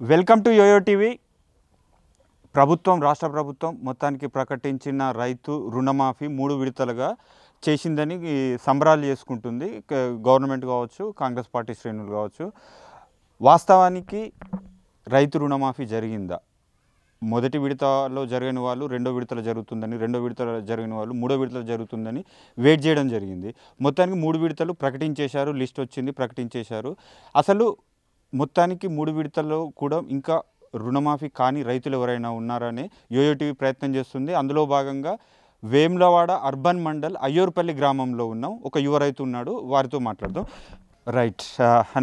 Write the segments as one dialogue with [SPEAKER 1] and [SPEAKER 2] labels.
[SPEAKER 1] Welcome to yo-yo TV. రాష్ట్ర ప్రభుత్వం మొత్తానికి ప్రకటించిన రైతు రుణమాఫీ 3 విడతలుగా చేసిందని సంబరాలు చేసుకుంటుంది. గవర్నమెంట్ కావచ్చు, కాంగ్రెస్ పార్టీ శ్రేణులు కావచ్చు. వాస్తవానికి రైతు రుణమాఫీ జరిగిందా? మొదటి విడతలో జరిగిన వాళ్ళు రెండో విడతలో జరుగుతుందని, రెండో విడతలో జరిగిన వాళ్ళు మూడో విడతలో జరుగుతుందని వెయిట్ చేయడం జరిగింది. మొత్తానికి 3 విడతలు ప్రకటించేశారు, లిస్ట్ వచ్చింది, ప్రకటించేశారు. అసలు మొత్తానికి 3 విడతల్లో కూడా ఇంకా రుణమాఫీ కాని రైతులు ఎవరైనా ఉన్నారని యోయో టీవీ ప్రయత్నం చేస్తుంది. అందులో భాగంగా వేములవాడ అర్బన్ మండల్ అయ్యూర్పల్లి గ్రామంలో ఉన్నాం. ఒక యువ రైతు ఉన్నాడు, వారితో మాట్లాడదాం. రైట్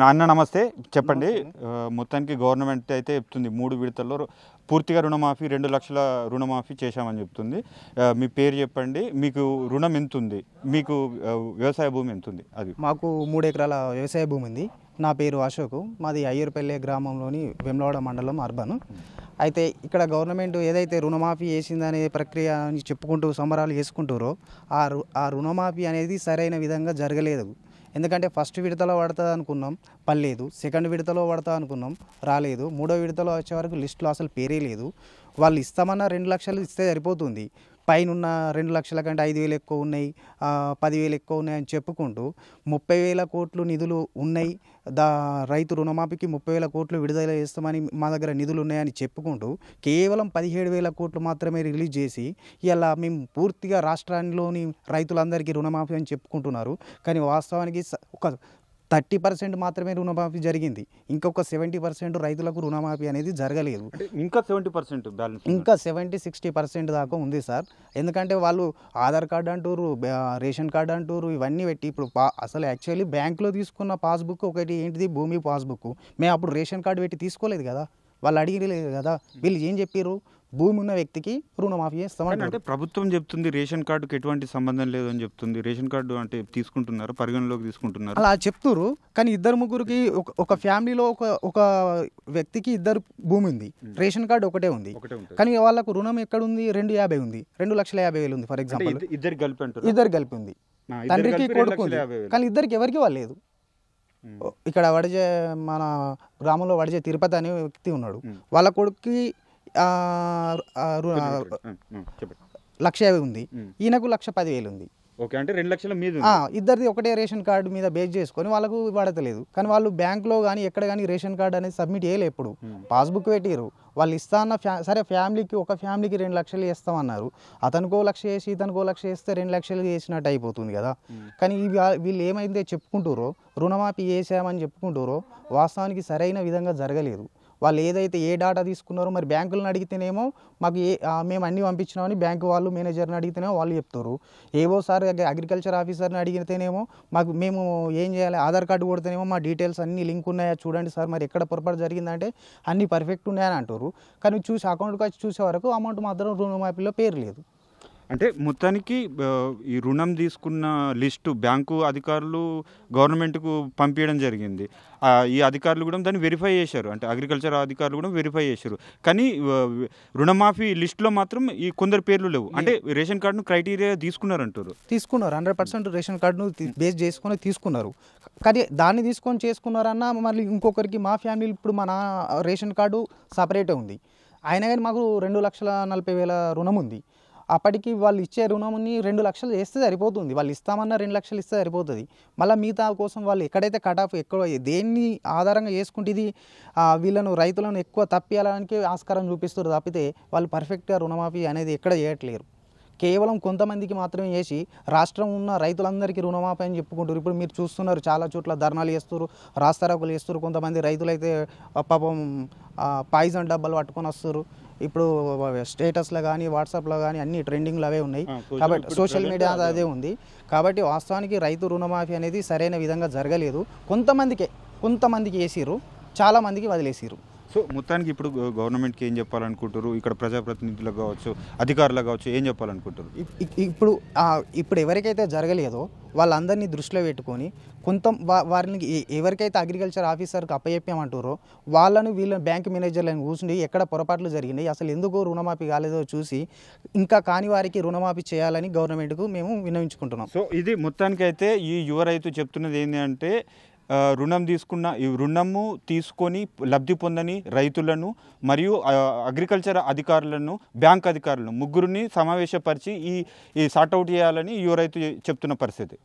[SPEAKER 1] అన్న, నమస్తే. చెప్పండి, మొత్తానికి గవర్నమెంట్ అయితే చెప్తుంది 3 విడతల్లో పూర్తిగా రుణమాఫీ 2 లక్షల రుణమాఫీ చేశామని చెప్తుంది. మీ పేరు చెప్పండి, మీకు రుణం ఎంత ఉంది, మీకు వ్యవసాయ భూమి ఎంత ఉంది? అది
[SPEAKER 2] మాకు 3 ఎకరాల వ్యవసాయ భూమి ఉంది. నా పేరు అశోక్, మాది అయ్యూర్పల్లి గ్రామంలోని వేములవాడ మండలం అర్బన్. అయితే ఇక్కడ గవర్నమెంట్ ఏదైతే రుణమాఫీ చేసిందనే ప్రక్రియ అని చెప్పుకుంటూ సంబరాలు చేసుకుంటారో ఆ రుణమాఫీ అనేది సరైన విధంగా జరగలేదు. ఎందుకంటే ఫస్ట్ విడతలో పడుతుంది అనుకున్నాం, పర్లేదు. సెకండ్ విడతలో పడతా అనుకున్నాం, రాలేదు. మూడో విడతలో వచ్చే వరకు లిస్టులో అసలు పేరే లేదు. వాళ్ళు ఇస్తామన్న 2 లక్షలు ఇస్తే సరిపోతుంది. పైన 2 లక్షల కంటే 5,000 ఎక్కువ ఉన్నాయి, 10,000 ఎక్కువ ఉన్నాయి అని చెప్పుకుంటూ 30,000 కోట్లు నిధులు ఉన్నాయి, రైతు రుణమాఫీకి 30,000 కోట్లు విడుదల చేస్తామని మా దగ్గర నిధులు ఉన్నాయని చెప్పుకుంటూ కేవలం 17,000 కోట్లు మాత్రమే రిలీజ్ చేసి ఇలా మేము పూర్తిగా రాష్ట్రంలోని రైతులందరికీ రుణమాఫీ అని చెప్పుకుంటున్నారు. కానీ వాస్తవానికి ఒక 30% మాత్రమే రుణమాఫీ జరిగింది. ఇంకొక 70% రైతులకు రుణమాఫీ అనేది జరగలేదు.
[SPEAKER 1] ఇంకా 70% బ్యాలెన్స్,
[SPEAKER 2] ఇంకా 70-60% దాకా ఉంది సార్. ఎందుకంటే వాళ్ళు ఆధార్ కార్డు అంటారు, రేషన్ కార్డు అంటారు, ఇవన్నీ పెట్టి ఇప్పుడు అసలు యాక్చువల్లీ బ్యాంకులో తీసుకున్న పాస్బుక్ ఒకటి ఏంటిది, భూమి పాస్బుక్. మేము అప్పుడు రేషన్ కార్డు పెట్టి తీసుకోలేదు కదా, వాళ్ళు అడిగలేదు కదా. వీళ్ళు ఏం చెప్పారు, భూమి ఉన్న వ్యక్తికి రుణమాఫీ చేస్తామంటే.
[SPEAKER 1] అంటే ప్రభుత్వం చెప్తుంది రేషన్ కార్డుకి ఎటువంటి సంబంధం లేదని చెప్తుంది. రేషన్ కార్డు అంటే తీసుకుంటున్నారు, పరిగణలోకి తీసుకుంటున్నారు,
[SPEAKER 2] అలా చెప్తున్నారు. కానీ 2-3కి ఒక ఫ్యామిలీలో ఒక వ్యక్తికి 2 భూమి ఉంది, రేషన్ కార్డు ఒకటే ఉంది. కానీ వాళ్ళకు రుణం ఎక్కడ ఉంది, 250 ఉంది, 2,50,000 ఉంది. ఫర్ ఎగ్జాంపుల్
[SPEAKER 1] ఇద్దరు కలిపి
[SPEAKER 2] ఉంది, తండ్రికి కొడుకు ఉంది. కానీ ఇద్దరికి ఎవరికి వాళ్ళు లేదు. ఇక్కడ మన గ్రామంలో వడిజే తిరుపతి అనే వ్యక్తి ఉన్నాడు. వాళ్ళ కొడుకుకి 1,50,000 ఉంది, ఈయనకు 1,10,000 ఉంది.
[SPEAKER 1] అంటే 2 లక్షల మీద
[SPEAKER 2] ఇద్దరిది ఒకటే రేషన్ కార్డు మీద బేస్ చేసుకొని వాళ్ళకు పడతలేదు. కానీ వాళ్ళు బ్యాంక్లో కానీ ఎక్కడ కానీ రేషన్ కార్డు అనేది సబ్మిట్ చేయలేదు. ఎప్పుడు పాస్బుక్ పెట్టారు. వాళ్ళు ఇస్తా అన్న సరే ఒక ఫ్యామిలీకి 2 లక్షలు వేస్తామన్నారు. అతనికో 1 లక్ష వేసి ఇతనికో 1 లక్ష వేస్తే 2 లక్షలు వేసినట్టు అయిపోతుంది కదా. కానీ వీళ్ళు ఏమైందే చెప్పుకుంటారో, రుణమాఫీ చేసామని చెప్పుకుంటారో వాస్తవానికి సరైన విధంగా జరగలేదు. వాళ్ళు ఏదైతే ఏ డాటా తీసుకున్నారో, మరి బ్యాంకులను అడిగితేనేమో మాకు మేము అన్నీ పంపించినామని బ్యాంకు వాళ్ళు మేనేజర్ని అడిగితేనేమో వాళ్ళు చెప్తారు. ఏవో సార్ అగ్రికల్చర్ ఆఫీసర్ని అడిగితేనేమో మేము ఏం చేయాలి, ఆధార్ కార్డు కొడితేనేమో మా డీటెయిల్స్ అన్నీ లింక్ ఉన్నాయా చూడండి సార్, మరి ఎక్కడ పొరపాటు జరిగిందంటే అన్నీ పర్ఫెక్ట్ ఉన్నాయని అంటారు. కానీ అకౌంట్కి వచ్చి చూసే వరకు అమౌంట్ మాత్రం రుణమాఫీలో పేరు లేదు.
[SPEAKER 1] అంటే మొత్తానికి ఈ రుణం తీసుకున్న లిస్టు బ్యాంకు అధికారులు గవర్నమెంట్కు పంపించడం జరిగింది. ఈ అధికారులు కూడా దాన్ని వెరిఫై చేశారు, అంటే అగ్రికల్చర్ అధికారులు కూడా వెరిఫై చేశారు. కానీ రుణమాఫీ లిస్టులో మాత్రం ఈ కొందరు పేర్లు లేవు. అంటే రేషన్ కార్డును క్రైటీరియా తీసుకున్నారు
[SPEAKER 2] 100% రేషన్ కార్డును బేస్ చేసుకొని తీసుకున్నారు. కానీ దాన్ని తీసుకొని చేసుకున్నారన్నా మళ్ళీ ఇంకొకరికి, మా ఫ్యామిలీ ఇప్పుడు మన రేషన్ కార్డు సపరేటే ఉంది, అయినా కానీ మాకు 2,40,000 రుణం ఉంది. అప్పటికి వాళ్ళు ఇచ్చే రుణంని 2 లక్షలు వేస్తే సరిపోతుంది. వాళ్ళు ఇస్తామన్న 2 లక్షలు ఇస్తే సరిపోతుంది. మళ్ళీ మిగతా కోసం వాళ్ళు ఎక్కడైతే కట్ ఆఫ్ దేన్ని ఆధారంగా చేసుకుంటే ఇది వీళ్ళను రైతులను ఎక్కువ తప్పియాలనికి ఆస్కారం చూపిస్తారు తప్పితే వాళ్ళు పర్ఫెక్ట్గా రుణమాఫీ అనేది ఎక్కడ చేయట్లేరు. కేవలం కొంతమందికి మాత్రమే చేసి రాష్ట్రం ఉన్న రైతులందరికీ రుణమాఫీ అని చెప్పుకుంటారు. ఇప్పుడు మీరు చూస్తున్నారు, చాలా చోట్ల ధర్నాలు చేస్తారు, రాస్తారోకులు చేస్తారు. కొంతమంది రైతులైతే పాపం పాయిజన్ డబ్బాలు పట్టుకొని వస్తారు. ఇప్పుడు స్టేటస్లో కానీ వాట్సాప్లో కానీ అన్ని ట్రెండింగ్లు అవే ఉన్నాయి. కాబట్టి సోషల్ మీడియా అదే ఉంది. కాబట్టి వాస్తవానికి రైతు రుణమాఫీ అనేది సరైన విధంగా జరగలేదు. కొంతమందికి వేసిర్రు, చాలామందికి వదిలేసిర్రు.
[SPEAKER 1] సో మొత్తానికి ఇప్పుడు గవర్నమెంట్కి ఏం చెప్పాలనుకుంటారు? ఇక్కడ ప్రజాప్రతినిధులకు కావచ్చు, అధికారులకు కావచ్చు, ఏం చెప్పాలనుకుంటారు?
[SPEAKER 2] ఇప్పుడు ఎవరికైతే జరగలేదో వాళ్ళందరినీ దృష్టిలో పెట్టుకొని వారిని ఎవరికైతే అగ్రికల్చర్ ఆఫీసర్కి అప్పచెప్పామంటారో వీళ్ళ బ్యాంక్ మేనేజర్లను కూర్చుని ఎక్కడ పొరపాట్లు జరిగినాయి, అసలు ఎందుకు రుణమాఫీ కాలేదో చూసి ఇంకా కాని వారికి రుణమాఫీ చేయాలని గవర్నమెంట్కు మేము విన్నవించుకుంటున్నాం.
[SPEAKER 1] సో ఇది మొత్తానికైతే ఈ యువ రైతు చెప్తున్నది ఏంటి అంటే రుణం తీసుకున్న ఈ రుణము తీసుకొని లబ్ధి పొందని రైతులను మరియు అగ్రికల్చర్ అధికారులను బ్యాంక్ అధికారులను ముగ్గురిని సమావేశపరిచి ఈ సార్ట్అవుట్ చేయాలని యువ రైతు చెప్తున్న పరిస్థితి.